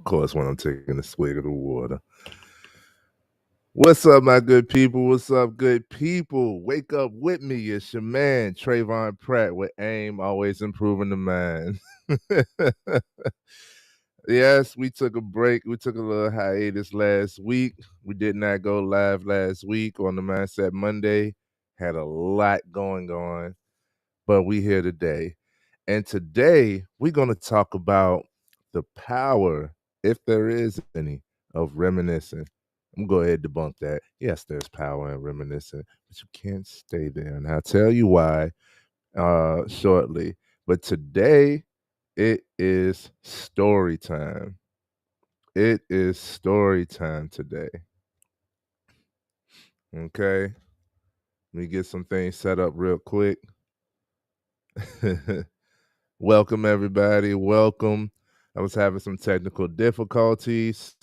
course, when I'm taking a swig of the water. What's up, my good people? What's up, good people? Wake up with me. It's your man, Tresvon Pratt, with AIM, always improving the mind. Yes, we took a break. We took a little hiatus last week. We did not go live last week on the Mindset Monday. Had a lot going on, but we here today. And today, we're going to talk about the power, if there is any, of reminiscing. I'm going to go ahead and debunk that. Yes, there's power in reminiscing, but you can't stay there. And I'll tell you why shortly. But today, it is story time. It is story time today. Okay? Let me get some things set up real quick. Welcome, everybody. Welcome. I was having some technical difficulties.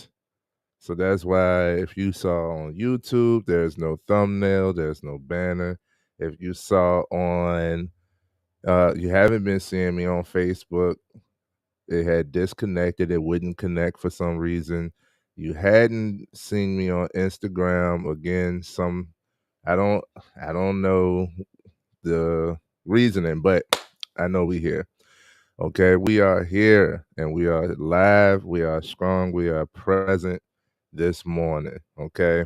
So that's why if you saw on YouTube, there's no thumbnail, there's no banner. If you saw on, you haven't been seeing me on Facebook, it had disconnected. It wouldn't connect for some reason. You hadn't seen me on Instagram. Again, I don't know the reasoning, but I know we here. Okay, we are here and we are live, we are strong, we are present this morning. Okay.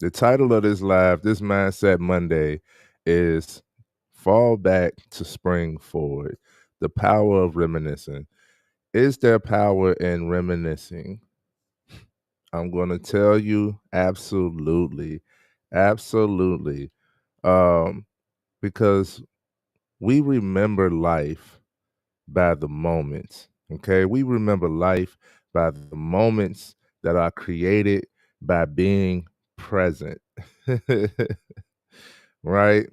The title of this live, this Mindset Monday, is Fall Back to Spring Forward. The power of reminiscing. Is there power in reminiscing? I'm going to tell you absolutely. Absolutely. Because we remember life by the moments. Okay. We remember life by the moments that are created by being present. Right.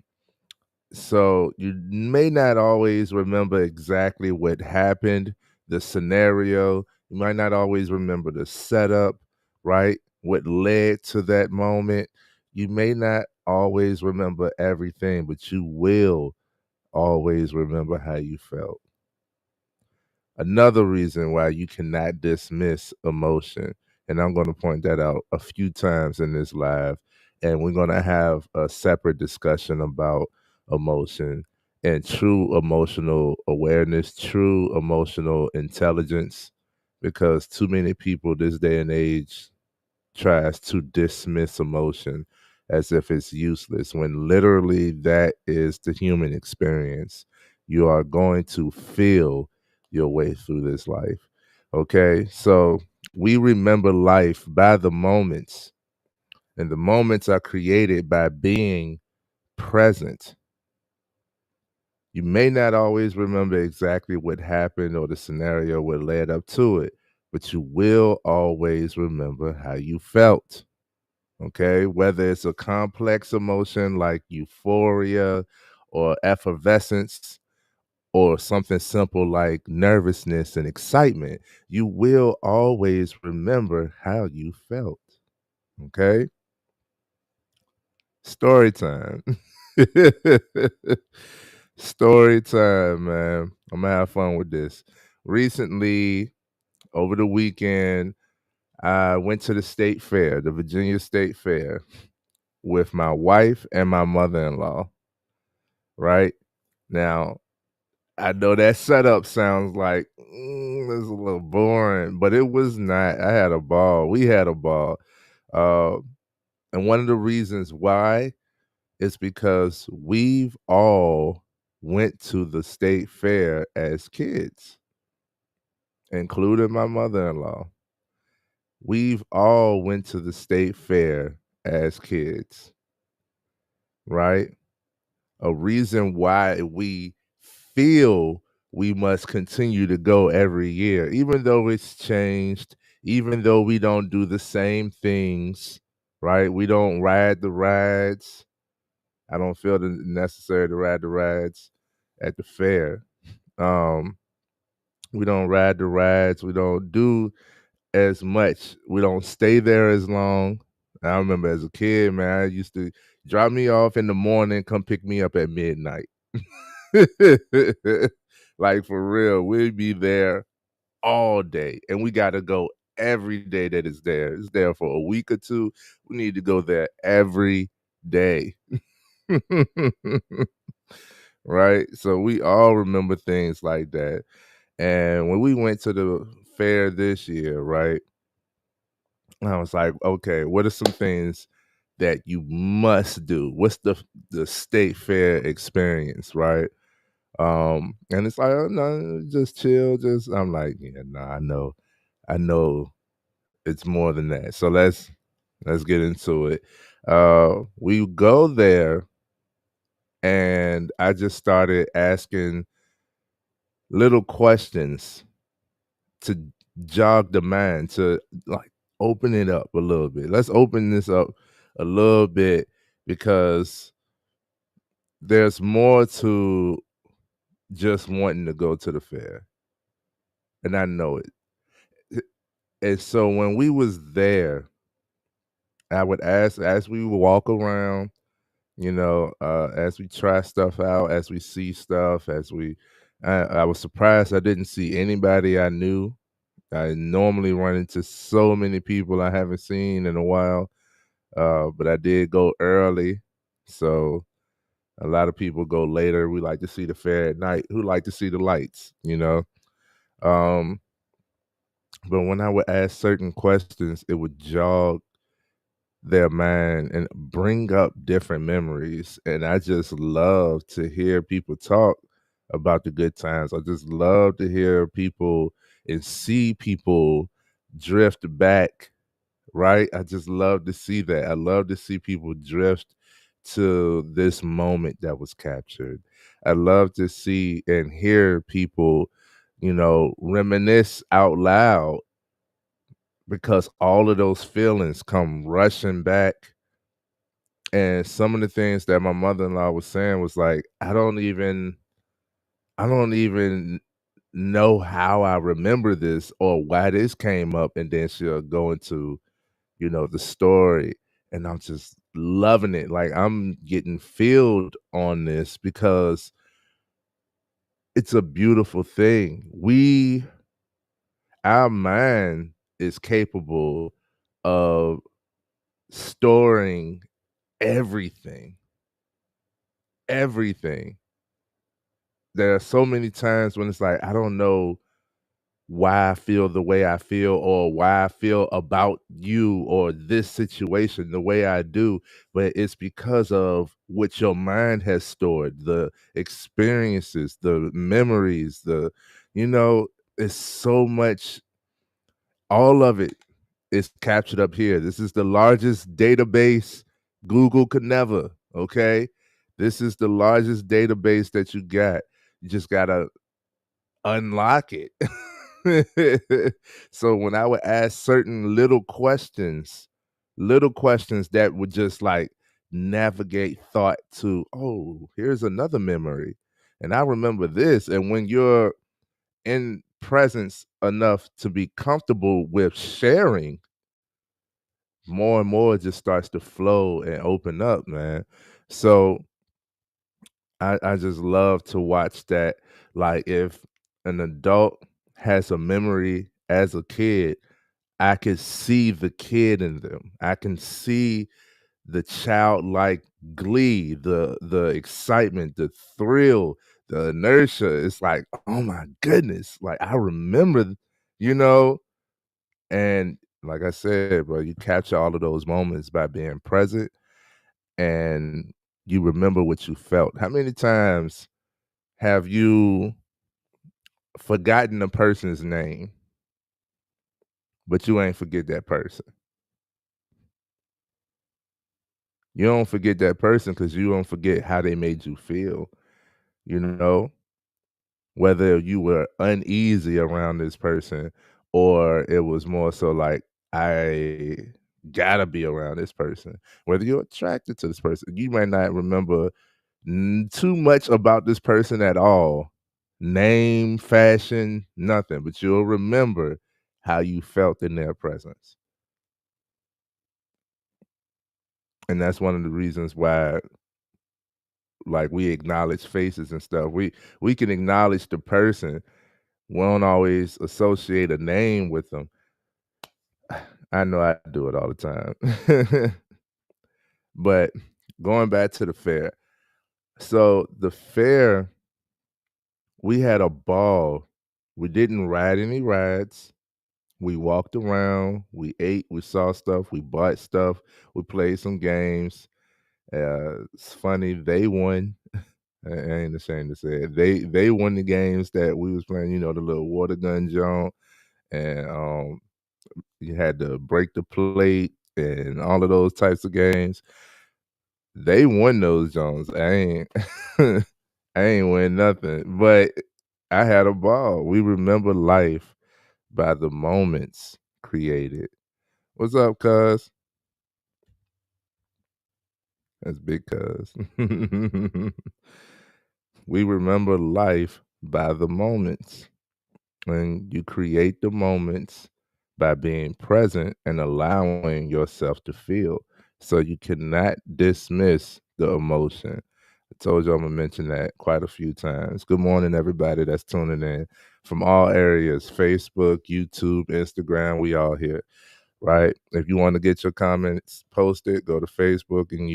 So you may not always remember exactly what happened, the scenario. You might not always remember the setup, right? What led to that moment. You may not always remember everything, but you will always remember how you felt. Another reason why you cannot dismiss emotion, and I'm going to point that out a few times in this live, and we're going to have a separate discussion about emotion and true emotional awareness, true emotional intelligence, because too many people this day and age tries to dismiss emotion as if it's useless, when literally that is the human experience. You are going to feel your way through this life. Okay, so we remember life by the moments, and the moments are created by being present. You may not always remember exactly what happened or the scenario what led up to it, but you will always remember how you felt. Okay, whether it's a complex emotion like euphoria or effervescence, or something simple like nervousness and excitement, you will always remember how you felt. Okay, story time. Story time, man. I'm gonna have fun with this. Recently, over the weekend, I went to the state fair, the Virginia State Fair, with my wife and my mother-in-law. Right now, I know that setup sounds like it's a little boring, but it was not. I had a ball. We had a ball, uh, and one of the reasons why is because we've all went to the state fair as kids, including my mother-in-law. We've all went to the state fair as kids, right? A reason why we feel we must continue to go every year, even though it's changed, even though we don't do the same things, right? We don't ride the rides. I don't feel the necessary to ride the rides at the fair. Um, we don't ride the rides. We don't do as much. We don't stay there as long. I remember as a kid, man, I used to drop me off in the morning, come pick me up at midnight. Like for real, we'd be there all day, and we gotta go every day that it's there. It's there for a week or 2. We need to go there every day. Right? So we all remember things like that. And when we went to the fair this year, right? I was like, okay, what are some things that you must do? What's the state fair experience, right? And it's like, oh no, just chill. Just I'm like, yeah, no, I know it's more than that. So let's get into it. We go there and I just started asking little questions to jog the mind, to like open it up a little bit. Let's open this up a little bit because there's more to just wanting to go to the fair. And I know it. And so when we was there, I would ask as we would walk around, as we try stuff out, as we see stuff, I was surprised I didn't see anybody I knew. I normally run into so many people I haven't seen in a while, but I did go early, so a lot of people go later. We like to see the fair at night. Who like to see the lights? Um, but when I would ask certain questions, it would jog their mind and bring up different memories. And I just love to hear people talk about the good times. I just love to hear people and see people drift back, right? I just love to see that. I love to see people drift to this moment that was captured. I love to see and hear people, reminisce out loud because all of those feelings come rushing back. And some of the things that my mother-in-law was saying was like, I don't even know how I remember this or why this came up. And then she'll go into, the story. And I'm just loving it. Like I'm getting filled on this because it's a beautiful thing. Our mind is capable of storing everything, everything. There are so many times when it's like, I don't know why I feel the way I feel or why I feel about you or this situation the way I do, but it's because of what your mind has stored, the experiences, the memories, you know, it's so much, all of it is captured up here. This is the largest database Google could never, okay? This is the largest database that you got. You just gotta unlock it. So when I would ask certain little questions that would just like navigate thought to, oh, here's another memory. And I remember this. And when you're in presence enough to be comfortable with sharing, more and more just starts to flow and open up, man. So I just love to watch that. Like if an adult has a memory as a kid, I can see the kid in them. I can see the childlike glee, the excitement, the thrill, the inertia. It's like, oh my goodness. Like I remember, you know, and like I said, bro, you capture all of those moments by being present and you remember what you felt. How many times have you forgotten a person's name, but you ain't forget that person? You don't forget that person because you don't forget how they made you feel, you know? Whether you were uneasy around this person or it was more so like, I gotta be around this person. Whether you're attracted to this person, you might not remember too much about this person at all. Name, fashion, nothing, but you'll remember how you felt in their presence. And that's one of the reasons why like we acknowledge faces and stuff. We can acknowledge the person, We don't always associate a name with them. I know I do it all the time. But going back to the fair. So the fair, we had a ball. We didn't ride any rides. We walked around, we ate, we saw stuff, we bought stuff, we played some games. It's funny, they won. I ain't ashamed to say it. They won the games that we was playing, the little water gun jump, and you had to break the plate and all of those types of games. They won those Jones. I ain't I ain't win nothing, but I had a ball. We remember life by the moments created. What's up, cuz? That's big cuz. We remember life by the moments. And you create the moments by being present and allowing yourself to feel. So you cannot dismiss the emotion. I told you I'm gonna mention that quite a few times. Good morning, everybody that's tuning in from all areas: Facebook, YouTube, Instagram. We all here, right? If you want to get your comments posted, go to Facebook and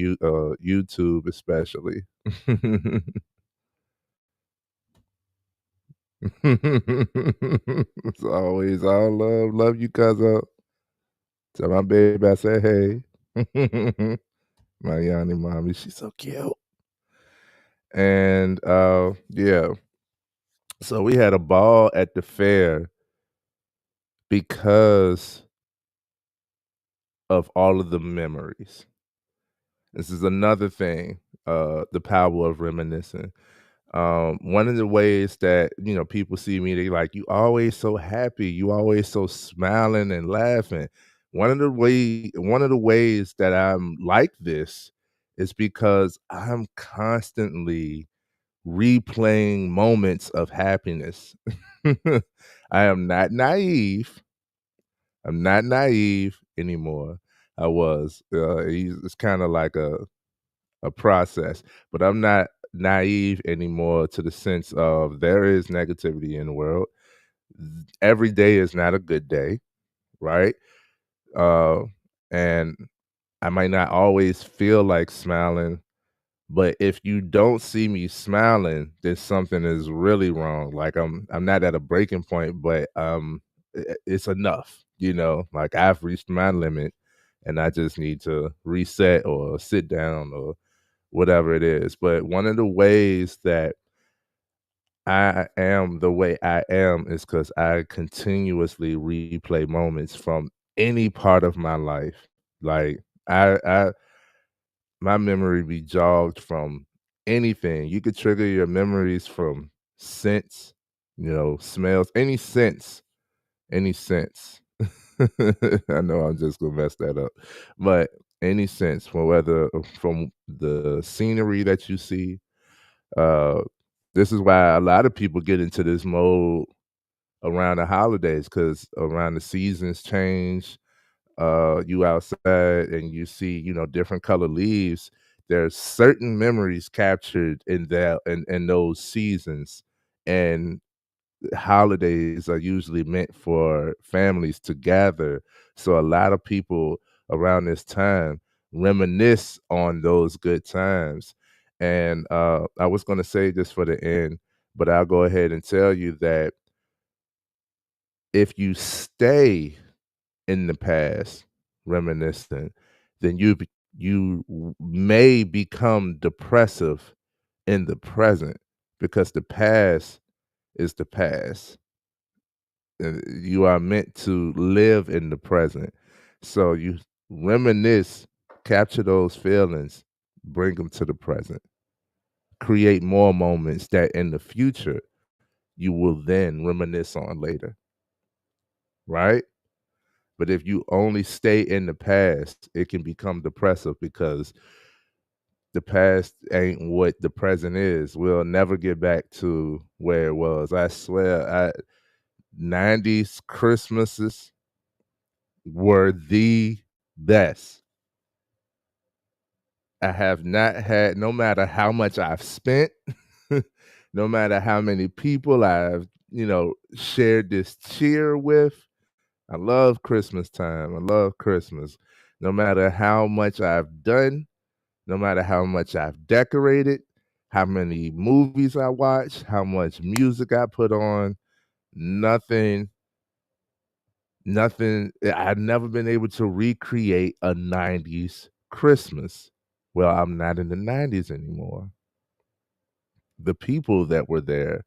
YouTube, especially. It's always all love. Love you, cuzzo. Tell my baby I say hey. My Yanni mommy, she's so cute. And yeah. So we had a ball at the fair because of all of the memories. This is another thing, the power of reminiscing. One of the ways that, people see me, they like, "You always so happy, you always so smiling and laughing." One of the ways that I'm like this is because I'm constantly replaying moments of happiness. I am not naive. I'm not naive anymore. I was. It's kind of like a process, but I'm not naive anymore to the sense of there is negativity in the world. Every day is not a good day, right? Uh, and I might not always feel like smiling, but if you don't see me smiling, then something is really wrong. Like I'm not at a breaking point, but it's enough, like I've reached my limit and I just need to reset or sit down or whatever it is. But one of the ways that I am the way I am is because I continuously replay moments from any part of my life. Like I my memory be jogged from anything. You could trigger your memories from scents, smells, any sense. I know I'm just gonna mess that up, but any sense from whether from the scenery that you see. Uh, this is why a lot of people get into this mode around the holidays because around the seasons change. You outside and you see, different color leaves. There's certain memories captured in those seasons, and holidays are usually meant for families to gather. So a lot of people around this time reminisce on those good times. And I was going to say this for the end, but I'll go ahead and tell you that if you stay in the past reminiscing, then you may become depressive in the present because the past is the past. You are meant to live in the present. So you reminisce, capture those feelings, bring them to the present, create more moments that in the future you will then reminisce on later, right? But if you only stay in the past, it can become depressive because the past ain't what the present is. We'll never get back to where it was. I swear, 90s Christmases were the best. I have not had, no matter how much I've spent, no matter how many people I've, shared this cheer with. I love Christmas time. I love Christmas. No matter how much I've done, no matter how much I've decorated, how many movies I watch, how much music I put on, nothing, I've never been able to recreate a 90s Christmas. Well, I'm not in the 90s anymore. The people that were there,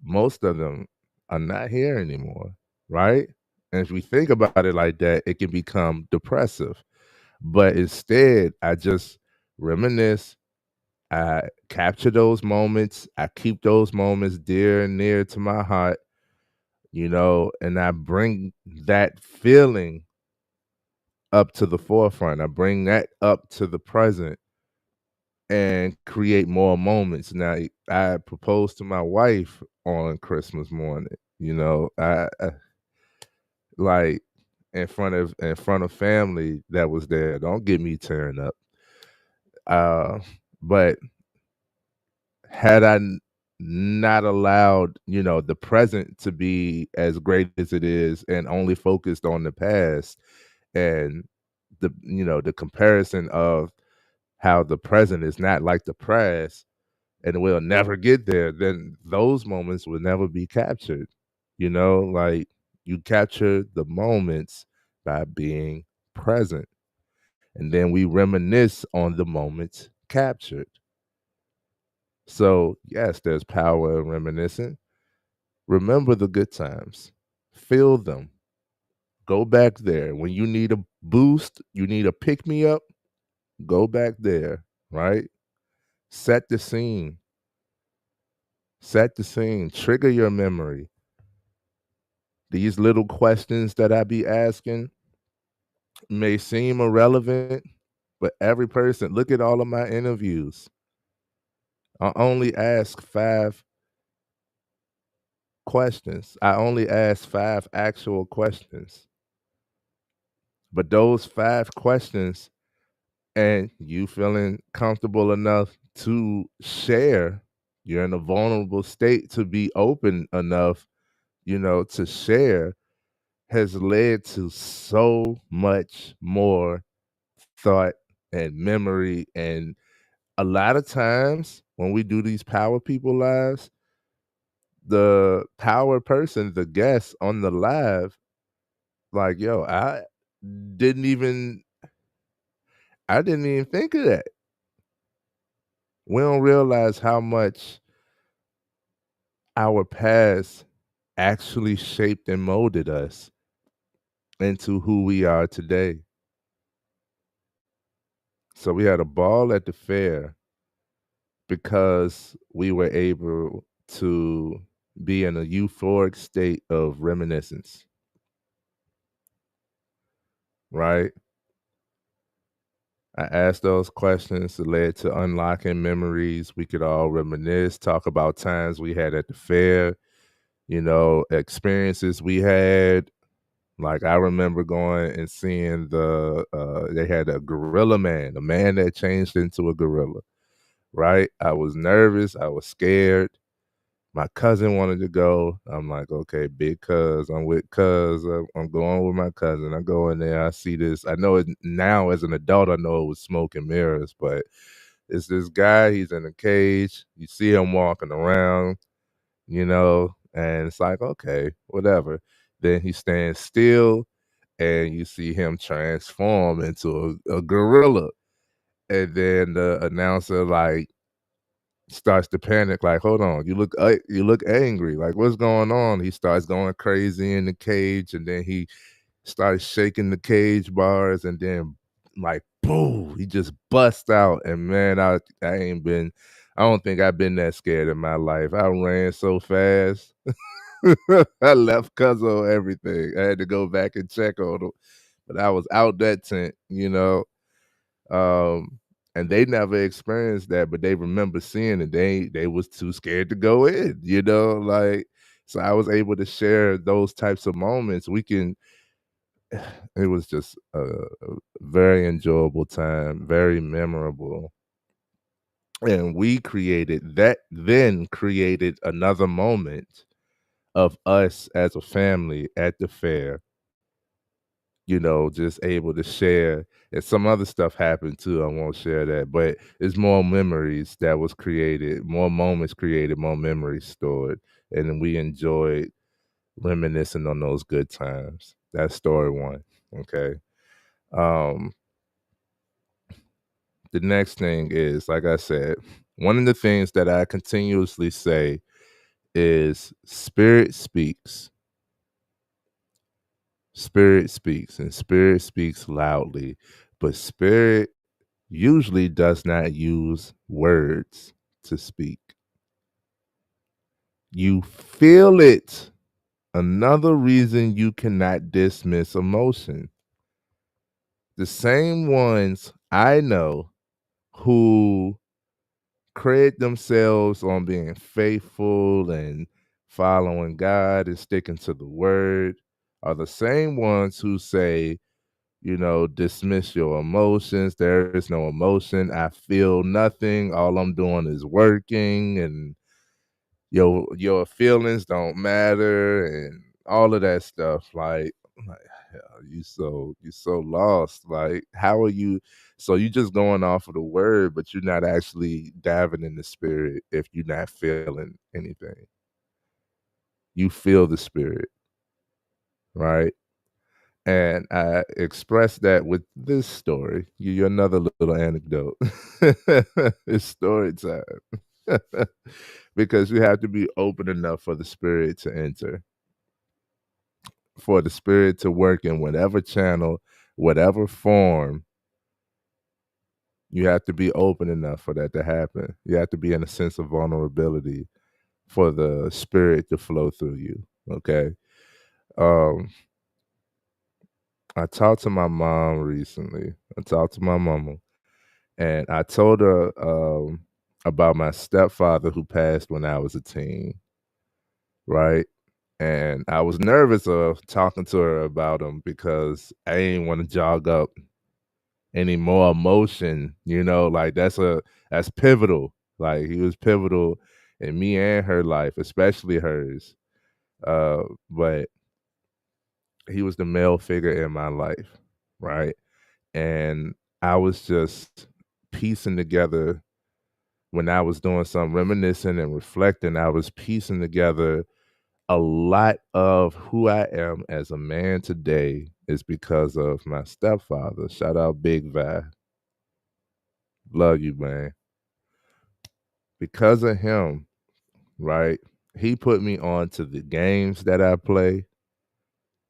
most of them are not here anymore, right? And if we think about it like that, it can become depressive. But instead, I just reminisce. I capture those moments. I keep those moments dear and near to my heart, and I bring that feeling up to the forefront. I bring that up to the present and create more moments. Now, I proposed to my wife on Christmas morning. I like in front of family that was there. Don't get me tearing up. But had not allowed, the present to be as great as it is and only focused on the past and the comparison of how the present is not like the past and we'll never get there, then those moments will never be captured. Like you capture the moments by being present. And then we reminisce on the moments captured. So, yes, there's power in reminiscing. Remember the good times, feel them, go back there. When you need a boost, you need a pick me up, go back there, right? Set the scene, trigger your memory. These little questions that I be asking may seem irrelevant, but every person, look at all of my interviews. I only ask 5 questions. I only ask 5 actual questions. But those 5 questions and you feeling comfortable enough to share, you're in a vulnerable state to be open enough, to share has led to so much more thought and memory. And a lot of times when we do these power people lives, the power person, the guest on the live, like, yo, didn't even I didn't even think of that. We don't realize how much our past actually shaped and molded us into who we are today. So we had a ball at the fair because we were able to be in a euphoric state of reminiscence, right? I asked those questions that led to unlocking memories. We could all reminisce, talk about times we had at the fair, experiences we had. Like I remember going and seeing they had a gorilla man, a man that changed into a gorilla, right? I was nervous, I was scared. My cousin wanted to go. I'm like, okay, big cuz, I'm with cuz, I'm going with my cousin. I go in there, I see this. I know it now as an adult, I know it was smoke and mirrors, but it's this guy, he's in a cage. You see him walking around, and it's like, okay, whatever. Then he stands still and you see him transform into a gorilla. And then the announcer like starts to panic, like, hold on, you look angry. Like, what's going on? He starts going crazy in the cage, and then he starts shaking the cage bars, and then like boom, he just busts out. And man, I don't think I've been that scared in my life. I ran so fast. I left Cuzzo everything. I had to go back and check on him. But I was out that tent. And they never experienced that, but they remember seeing it. They was too scared to go in. Like, so I was able to share those types of moments. It was just a very enjoyable time, very memorable. And we created that, then created another moment of us as a family at the fair, just able to share. And some other stuff happened too. I won't share that, but it's more memories that was created, more moments created, more memories stored. And then we enjoyed reminiscing on those good times. That's story one. Okay. Um, the next thing is, like I said, one of the things that I continuously say is spirit speaks. Spirit speaks, and spirit speaks loudly, but spirit usually does not use words to speak. You feel it. Another reason you cannot dismiss emotion. The same ones I know who credit themselves on being faithful and following God and sticking to the word are the same ones who say, dismiss your emotions. There is no emotion. I feel nothing. All I'm doing is working, and your feelings don't matter, and all of that stuff. Like hell, you so lost. Like, how are you? So you just going off of the word, but you're not actually diving in the spirit. If you're not feeling anything, you feel the spirit, right? And I expressed that with this story. You another little anecdote. It's story time. Because you have to be open enough for the spirit to enter, for the spirit to work in whatever channel, whatever form. You have to be open enough for that to happen. You have to be in a sense of vulnerability for the spirit to flow through you. Okay. Um, I talked to my mom recently. I talked to my mama. And I told her about my stepfather who passed when I was a teen, right? And I was nervous of talking to her about him because I didn't want to jog up any more emotion, like that's pivotal. Like, he was pivotal in me and her life, especially hers. But he was the male figure in my life, right? And I was just piecing together. When I was doing some reminiscing and reflecting, I was piecing together a lot of who I am as a man today is because of my stepfather. Shout out Big Vi. Love you, man. Because of him, right? He put me on to the games that I play.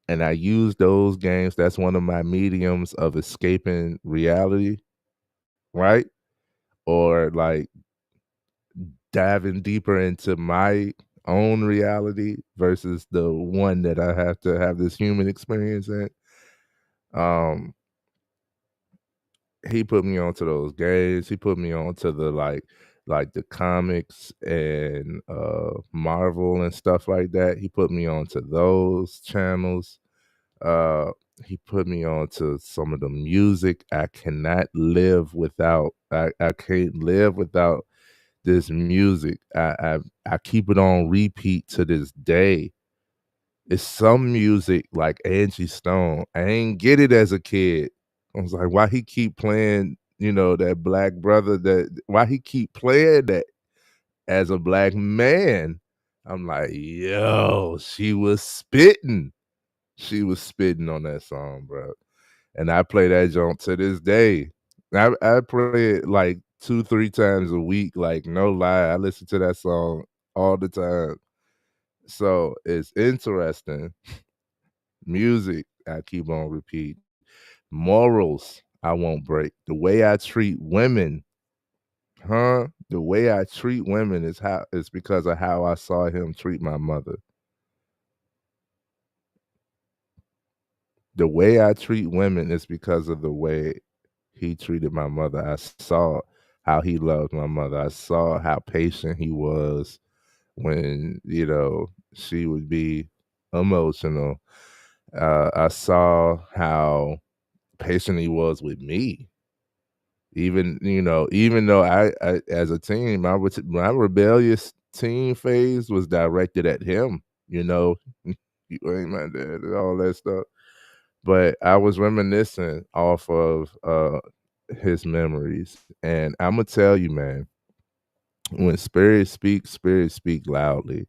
And I use those games. That's one of my mediums of escaping reality, right? Or like diving deeper into my own reality versus the one that I have to have this human experience in. Um, he put me onto those games. He put me onto the like the comics and Marvel and stuff like that. He put me onto those channels. Uh, he put me onto some of the music. I cannot live without. I can't live without this music. I keep it on repeat to this day. It's some music like Angie Stone. I ain't get it as a kid. I was like, why he keep playing, that Black Brother, why he keep playing that as a black man? I'm like, yo, she was spitting. She was spitting on that song, bro. And I play that joint to this day. I play it like 2, 3 times a week, like, no lie. I listen to that song all the time. So, it's interesting. Music, I keep on repeat. Morals, I won't break. The way I treat women, the way I treat women is because of how I saw him treat my mother. The way I treat women is because of the way he treated my mother. I saw how he loved my mother. I saw how patient he was when, she would be emotional. I saw how patient he was with me. Even though I as a teen, my rebellious teen phase was directed at him, you know, "You ain't my dad," and all that stuff. But I was reminiscing off of, his memories, and Imma tell you, man, when spirits speak loudly.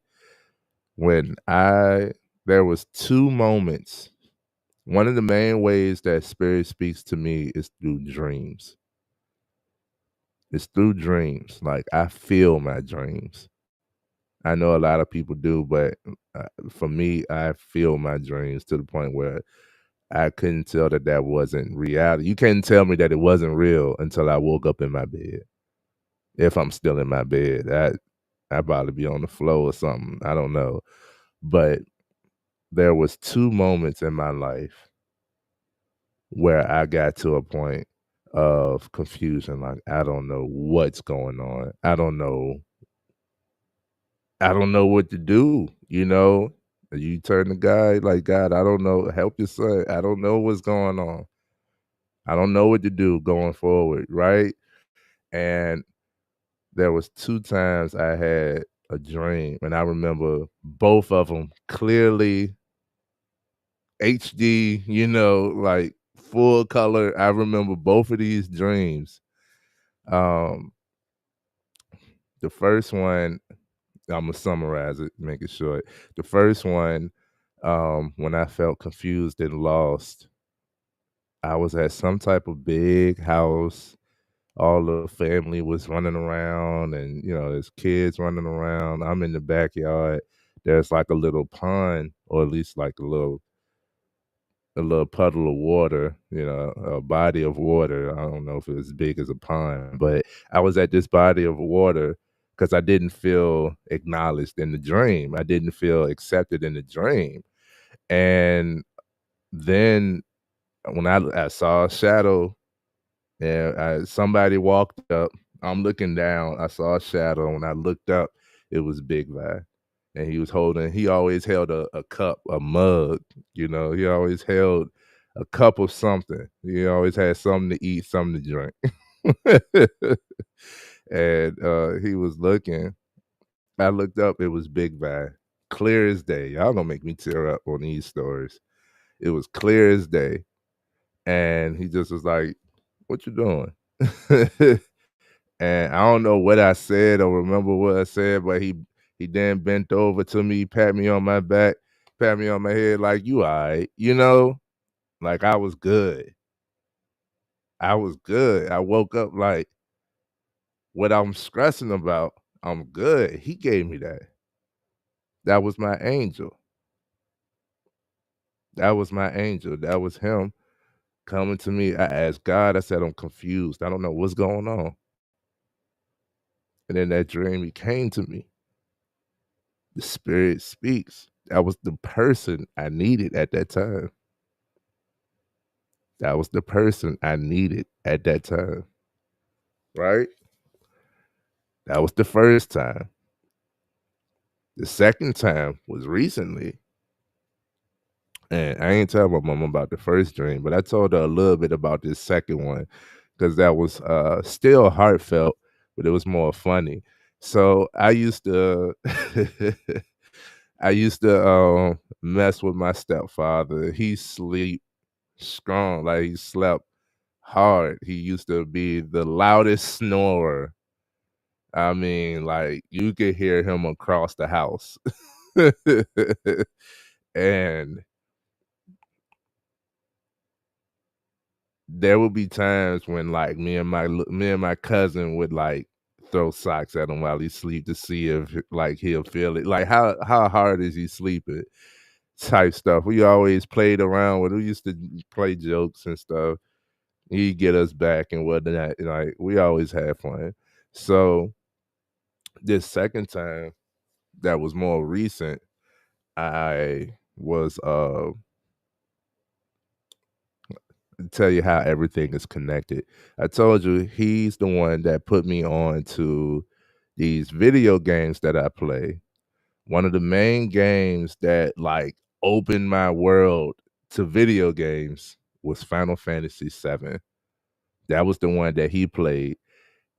When I There was 2 moments. One of the main ways that spirit speaks to me is through dreams. It's through dreams, like, I feel my dreams. I know a lot of people do, but, for me, I feel my dreams to the point where I couldn't tell that that wasn't reality. You couldn't tell me that it wasn't real until I woke up in my bed. If I'm still in my bed, I'd probably be on the floor or something, I don't know. But there was 2 moments in my life where I got to a point of confusion, like, I don't know what's going on. I don't know what to do, you know? You turn to God, like, "God, I don't know, help your son. I don't know what's going on. I don't know what to do going forward," right? And there was 2 times I had a dream, and I remember both of them clearly, HD, like, full color. I remember both of these dreams. Um, the first one, Imma summarize it, make it short. The first one, when I felt confused and lost, I was at some type of big house. All the family was running around and, there's kids running around. I'm in the backyard. There's like a little pond, or at least like a little puddle of water, a body of water. I don't know if it was as big as a pond, but I was at this body of water because I didn't feel acknowledged in the dream. I didn't feel accepted in the dream. And then when I saw a shadow, and somebody walked up. I'm looking down. I saw a shadow. When I looked up, it was Big Vi. And he always held a cup, a mug, he always held a cup of something. He always had something to eat, something to drink. And he was looking. I looked up, it was Big Vi. Clear as day. Y'all gonna make me tear up on these stories. It was clear as day. And he just was like, "What you doing?" And I don't know what I said or remember what I said, but he then bent over to me, pat me on my back, pat me on my head like, "You alright," like I was good. I was good. I woke up like, what I'm stressing about, I'm good. He gave me that. That was my angel. That was my angel. That was him coming to me. I asked God, I said, "I'm confused. I don't know what's going on." And in that dream, he came to me. The spirit speaks. That was the person I needed at that time. That was the person I needed at that time, right? That was the first time. The second time was recently, and I ain't tell my mom about the first dream, but I told her a little bit about this second one because that was still heartfelt, but it was more funny. So I used to I used to mess with my stepfather. He sleep strong, like he slept hard. He used to be the loudest snorer. I mean, like you could hear him across the house. And there would be times when like me and my cousin would like throw socks at him while he sleep to see if like he'll feel it. Like how hard is he sleeping? Type stuff. We always played around with. We used to play jokes and stuff. He'd get us back and whatnot. Like we always had fun. So this second time that was more recent, I was tell you how everything is connected. I told you he's the one that put me on to these video games that I play. One of the main games that like opened my world to video games was Final Fantasy VII. That was the one that he played.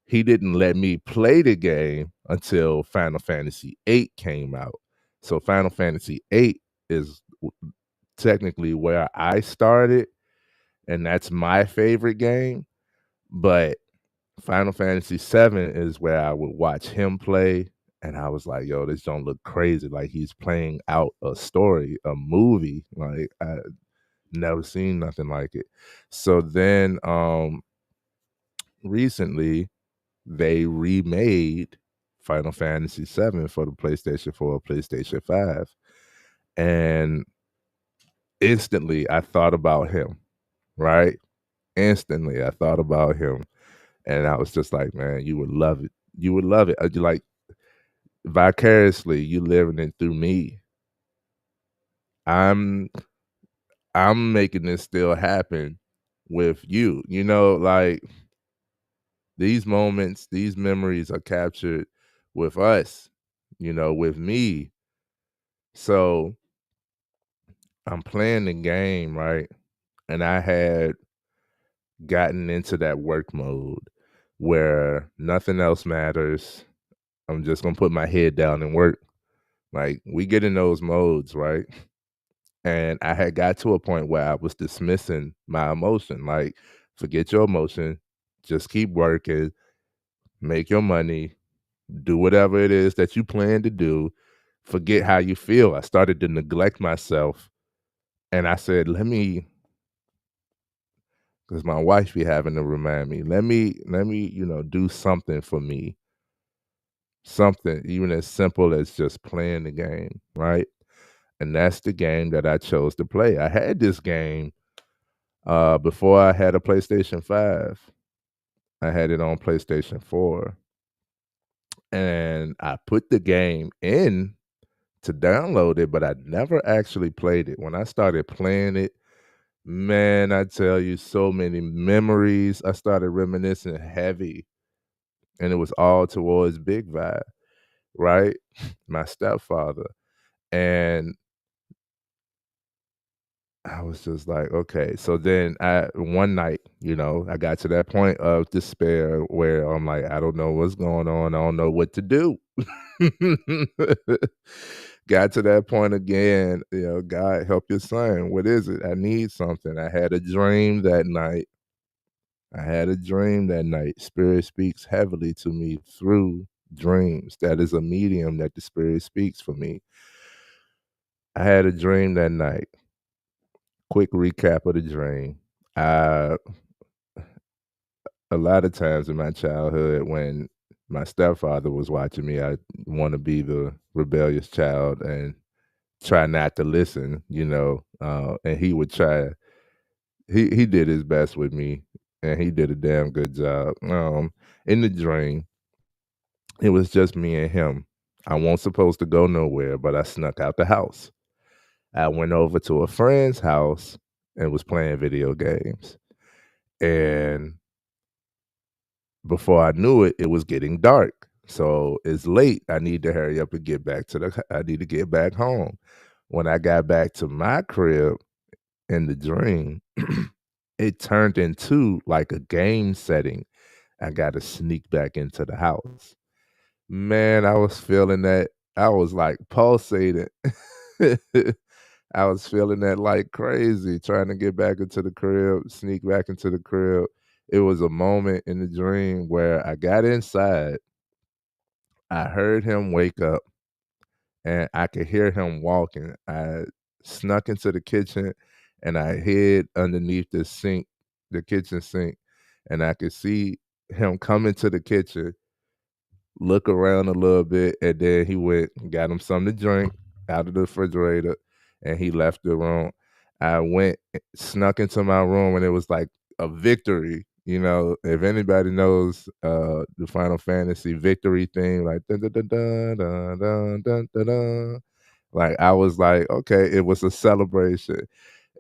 He didn't let me play the game until Final Fantasy VIII came out. So Final Fantasy VIII is technically where I started, and that's my favorite game. But Final Fantasy VII is where I would watch him play, and I was like, "Yo, this don't look crazy. Like he's playing out a story, a movie. Like I never seen nothing like it." So then, recently they remade Final Fantasy VII for the PlayStation 4, PlayStation 5, and instantly I thought about him, right? Instantly I thought about him, and I was just like, "Man, you would love it. You would love it." Like vicariously, you living it through me. I'm I'm making this still happen with you. Like these moments, these memories are captured with us, with me. So I'm playing the game, right? And I had gotten into that work mode where nothing else matters. I'm just gonna put my head down and work. Like we get in those modes, right? And I had got to a point where I was dismissing my emotion. Like, forget your emotion, just keep working, make your money, do whatever it is that you plan to do. Forget how you feel. I started to neglect myself. And I said, because my wife be having to remind me, let me, do something for me. Something, even as simple as just playing the game, right? And that's the game that I chose to play. I had this game before I had a PlayStation 5. I had it on PlayStation 4, and I put the game in to download it, but I never actually played it. When I started playing it, man, I tell you, so many memories. I started reminiscing heavy, and it was all towards Big Vibe, right? My stepfather. And I was just like, okay. So then I one night, I got to that point of despair where I'm like, I don't know what's going on. I don't know what to do. Got to that point again, God help your son. What is it? I need something. I had a dream that night. I had a dream that night. Spirit speaks heavily to me through dreams. That is a medium that the spirit speaks for me. I had a dream that night. Quick recap of the dream. Uh, a lot of times in my childhood, when my stepfather was watching me, I want to be the rebellious child and try not to listen, and he would try. He did his best with me, and he did a damn good job. In the dream, it was just me and him. I wasn't supposed to go nowhere, but I snuck out the house. I went over to a friend's house and was playing video games. And before I knew it, it was getting dark. So it's late. I need to hurry up and get back I need to get back home. When I got back to my crib in the dream, it turned into like a game setting. I got to sneak back into the house. Man, I was feeling that. I was like pulsating. I was feeling that like crazy, trying to get back into the crib, sneak back into the crib. It was a moment in the dream where I got inside. I heard him wake up and I could hear him walking. I snuck into the kitchen and I hid underneath the kitchen sink, and I could see him come into the kitchen, look around a little bit, and then he went and got him something to drink out of the refrigerator, and he left the room. I went, snuck into my room, and it was like a victory. If anybody knows the Final Fantasy victory theme, like dun, dun, dun, dun, dun, dun, dun, dun, dun. Like I was like, okay, it was a celebration.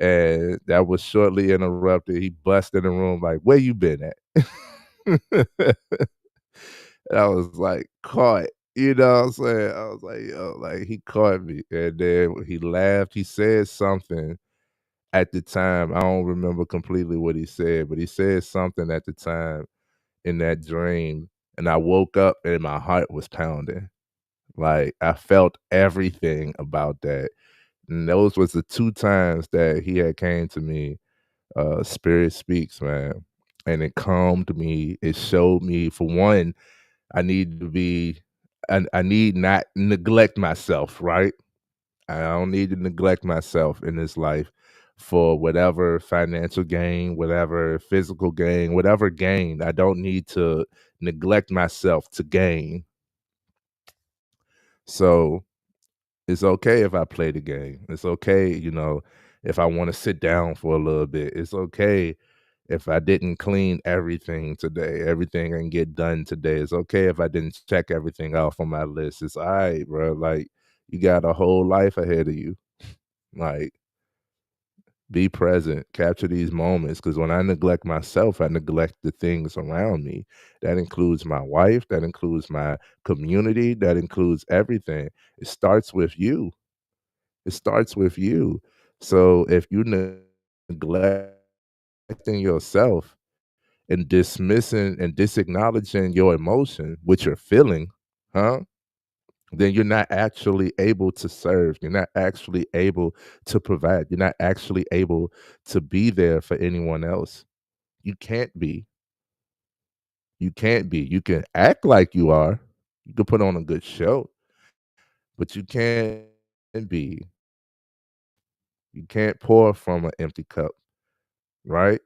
And that was shortly interrupted. He busted in the room like, where you been at? And I was like, caught. You know what I'm saying? I was like, yo, like he caught me. And then he laughed. He said something. at the time, I don't remember completely what he said, but he said something at the time in that dream, and I woke up and my heart was pounding. Like, I felt everything about that, and those was the 2 times that he had came to me, Spirit Speaks, man, and it calmed me, it showed me, for one, I need to be I need not neglect myself, right? I don't need to neglect myself in this life for whatever financial gain, whatever physical gain, whatever gain. I don't need to neglect myself to gain. So it's okay if I play the game. It's okay, if I want to sit down for a little bit. It's okay if I didn't clean everything today, everything I can get done today. It's okay if I didn't check everything off on my list. It's all right, bro. Like, you got a whole life ahead of you. Like, be present, capture these moments. Because when I neglect myself, I neglect the things around me. That includes my wife, that includes my community, that includes everything. It starts with you. It starts with you. So if you neglecting yourself and dismissing and disacknowledging your emotion, which you're feeling, huh? Then you're not actually able to serve. You're not actually able to provide. You're not actually able to be there for anyone else. You can't be. You can't be. You can act like you are. You can put on a good show, but you can't be. You can't pour from an empty cup, right?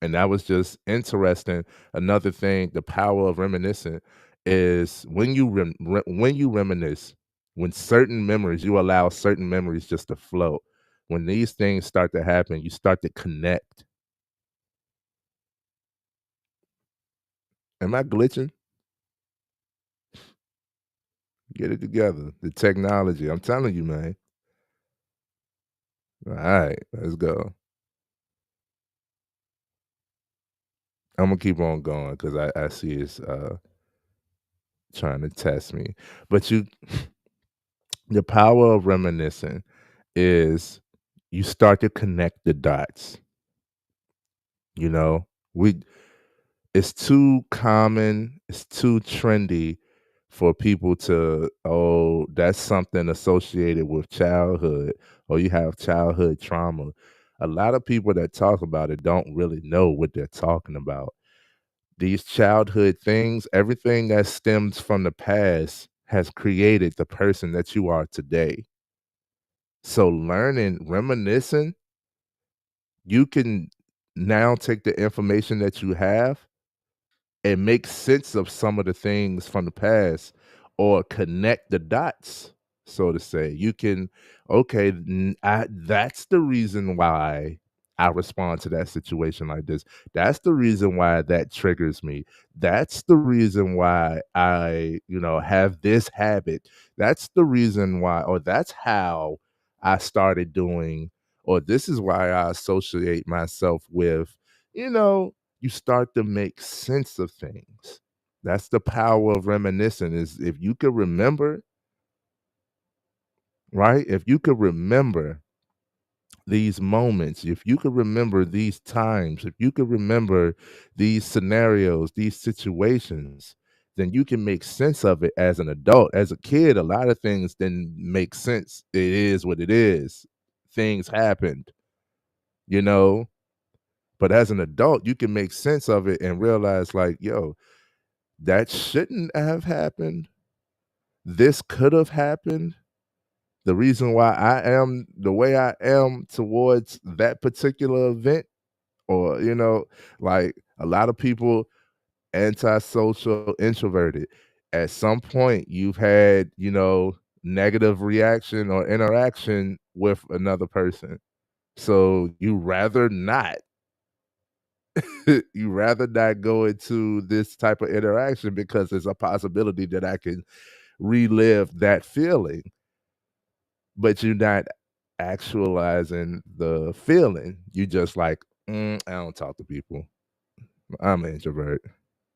And that was just interesting. Another thing, the power of reminiscing is when you when you reminisce, when certain memories, you allow certain memories just to flow. When these things start to happen, you start to connect. Am I glitching? Get it together. The technology. I'm telling you, man. All right, let's go. I'm gonna keep on going because I see it's trying to test me. But the power of reminiscing is you start to connect the dots. You know, we it's too common, it's too trendy for people to, oh, that's something associated with childhood, or you have childhood trauma. A lot of people that talk about it don't really know what they're talking about. These childhood things, everything that stems from the past has created the person that you are today. So learning, reminiscing, you can now take the information that you have and make sense of some of the things from the past or connect the dots, so to say. You can, okay, that's the reason why I respond to that situation like this. That's the reason why that triggers me. That's the reason why I, have this habit. That's the reason why, or that's how I started doing, or this is why I associate myself with, you know, you start to make sense of things. That's the power of reminiscing, is if you could remember, right? If you could remember these moments, if you could remember these times, if you could remember these scenarios, these situations, then you can make sense of it as an adult. As a kid, a lot of things didn't make sense. It is what it is. Things happened, you know, but as an adult, you can make sense of it and realize, like, yo, that shouldn't have happened. This could have happened. The reason why I am the way I am towards that particular event, or, like a lot of people, antisocial, introverted. At some point, you've had, negative reaction or interaction with another person. So you rather not go into this type of interaction because there's a possibility that I can relive that feeling, but you're not actualizing the feeling. You just like, I don't talk to people. I'm an introvert.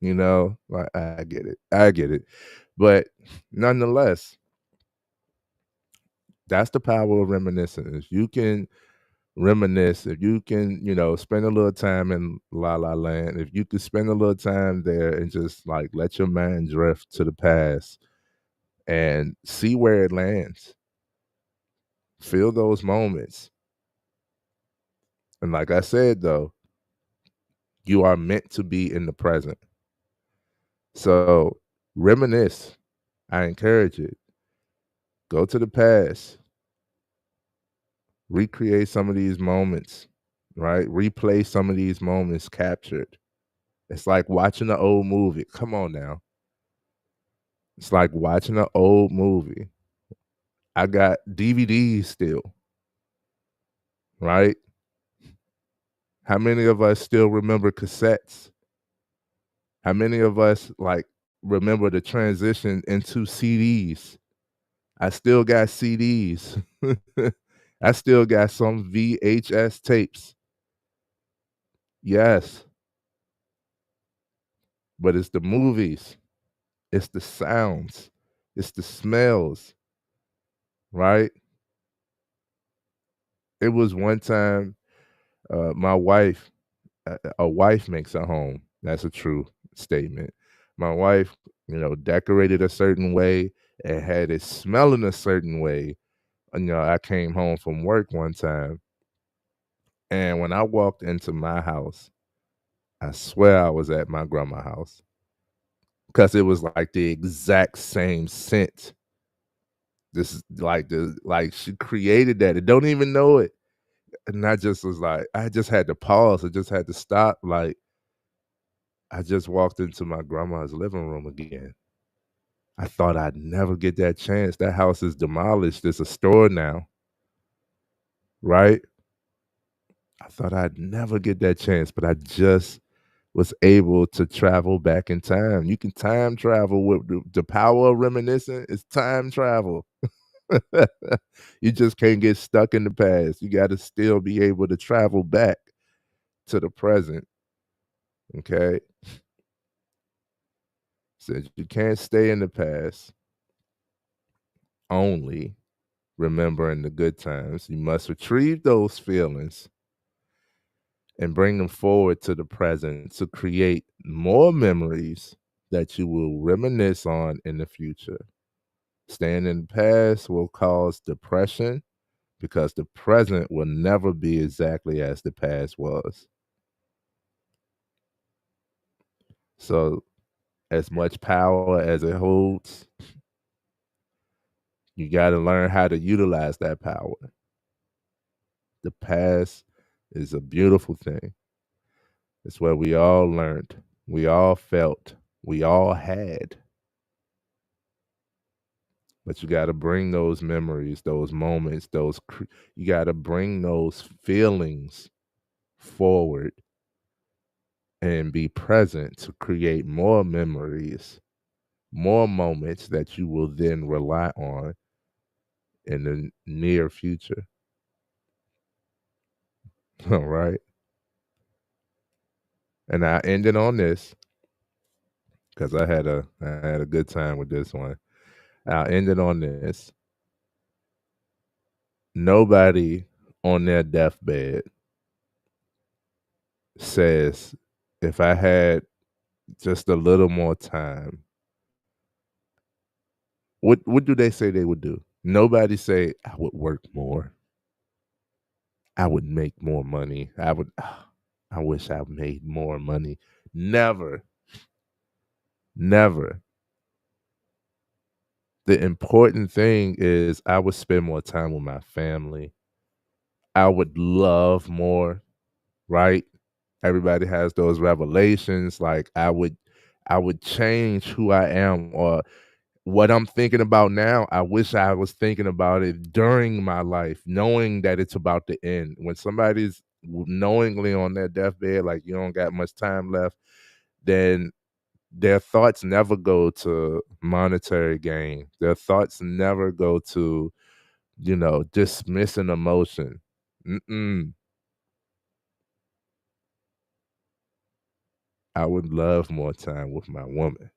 Like, I get it. I get it. But nonetheless, That's the power of reminiscing. If you can reminisce, if you can, spend a little time in La Land, if you could spend a little time there and just like let your mind drift to the past and see where it lands, feel those moments. And like I said, though, you are meant to be in the present. So reminisce. I encourage it. Go to the past, recreate some of these moments, right? Replay some of these moments captured. It's like watching an old movie. Come on now. It's like watching an old movie. I got DVDs still, right? How many of us still remember cassettes? How many of us like remember the transition into CDs? I still got CDs. I still got some VHS tapes. Yes, but it's the movies, it's the sounds, it's the smells, right? It was one time, my wife, a wife makes a home. That's a true statement. My wife, decorated a certain way and had it smelling a certain way. And, I came home from work one time, and when I walked into my house, I swear I was at my grandma's house because it was like the exact same scent. This is like she created that. It don't even know it. And I just was like, I just had to pause. I just had to stop. Like, I just walked into my grandma's living room again. I thought I'd never get that chance. That house is demolished. It's a store now, right? I thought I'd never get that chance, but I just was able to travel back in time. You can time travel with the power of reminiscing. It's time travel. You just can't get stuck in the past. You got to still be able to travel back to the present. Okay. Says you can't stay in the past, only remembering the good times. You must retrieve those feelings and bring them forward to the present to create more memories that you will reminisce on in the future. Staying in the past will cause depression because the present will never be exactly as the past was. So, as much power as it holds, you got to learn how to utilize that power. The past is a beautiful thing. It's where we all learned, we all felt, we all had. But you got to bring those memories, those moments, you got to bring those feelings forward and be present to create more memories, more moments that you will then rely on in the near future. All right. And I ended on this because I had a good time with this one. I ended on this. Nobody on their deathbed says, if I had just a little more time, what do they say they would do? Nobody say, I would work more. I would make more money. I wish I made more money. Never, never. The important thing is I would spend more time with my family. I would love more, right? Everybody has those revelations. Like I would change who I am or what I'm thinking about now. I wish I was thinking about it during my life, knowing that it's about to end. When somebody's knowingly on their deathbed, like you don't got much time left, then their thoughts never go to monetary gain. Their thoughts never go to, dismissing emotion. Mm-mm. I would love more time with my woman.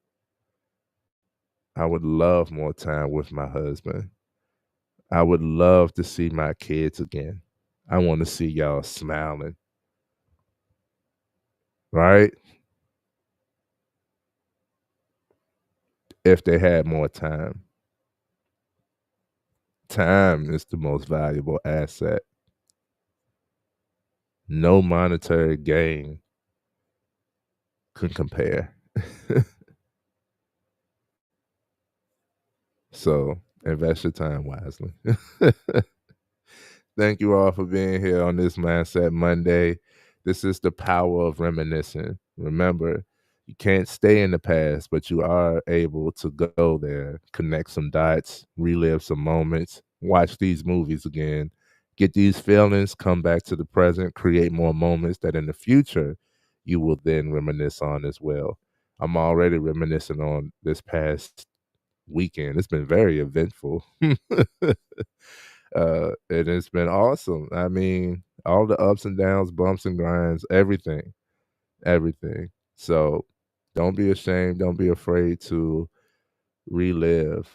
I would love more time with my husband. I would love to see my kids again. I want to see y'all smiling, right? If they had more time. Time is the most valuable asset. No monetary gain can compare. So invest your time wisely. Thank you all for being here on this Mindset Monday. This is the power of reminiscing. Remember, you can't stay in the past, but you are able to go there, connect some dots, relive some moments, watch these movies again, get these feelings, come back to the present, create more moments that in the future you will then reminisce on as well. I'm already reminiscing on this past weekend. It's been very eventful. And it's been awesome. I mean, all the ups and downs, bumps and grinds, everything, everything. So don't be ashamed. Don't be afraid to relive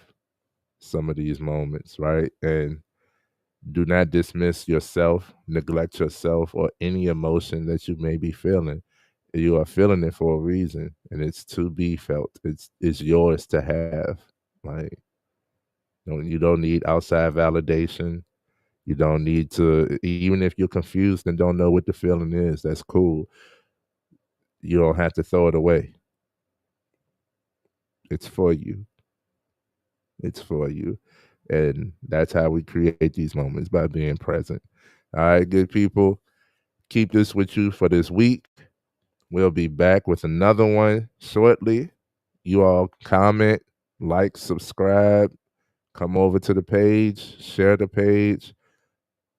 some of these moments, right? And do not dismiss yourself, neglect yourself, or any emotion that you may be feeling. You are feeling it for a reason, and it's to be felt. It's yours to have. Like, you don't need outside validation. You don't need to, even if you're confused and don't know what the feeling is, that's cool. You don't have to throw it away. It's for you. It's for you. And that's how we create these moments, by being present. All right, good people. Keep this with you for this week. We'll be back with another one shortly. You all comment, like, subscribe, come over to the page, share the page.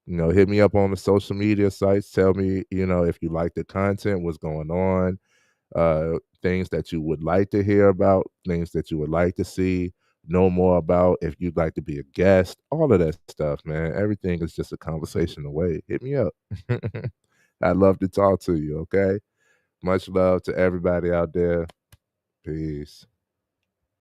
Hit me up on the social media sites. Tell me, if you like the content, what's going on, things that you would like to hear about, things that you would like to see, know more about, if you'd like to be a guest, all of that stuff, man. Everything is just a conversation away. Hit me up. I'd love to talk to you, okay? Much love to everybody out there. Peace.